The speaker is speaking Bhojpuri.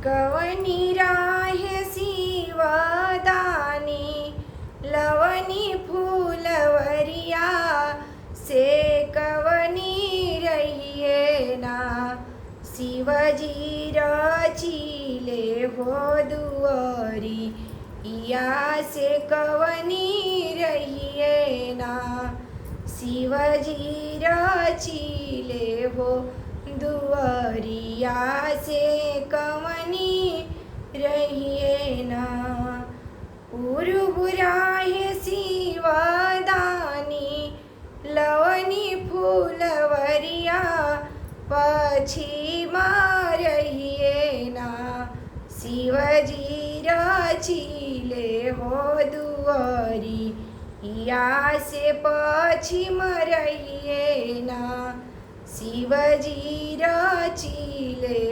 कवनी राहे शिवदानी लवनी फूलवरिया से कवनी रहिए ना शिवजी रचिले हो दुआरी इया से कवनी रहिए ना शिवजी रचिले हो दुआरिया से कवनी रहिए ना उरुबुराहे शिवदानी लवनी फूलवरिया पछिमा रहिए ना शिवजी रचिले हो दुआरी इया से पछिम रहिए ना शिवजी रचिले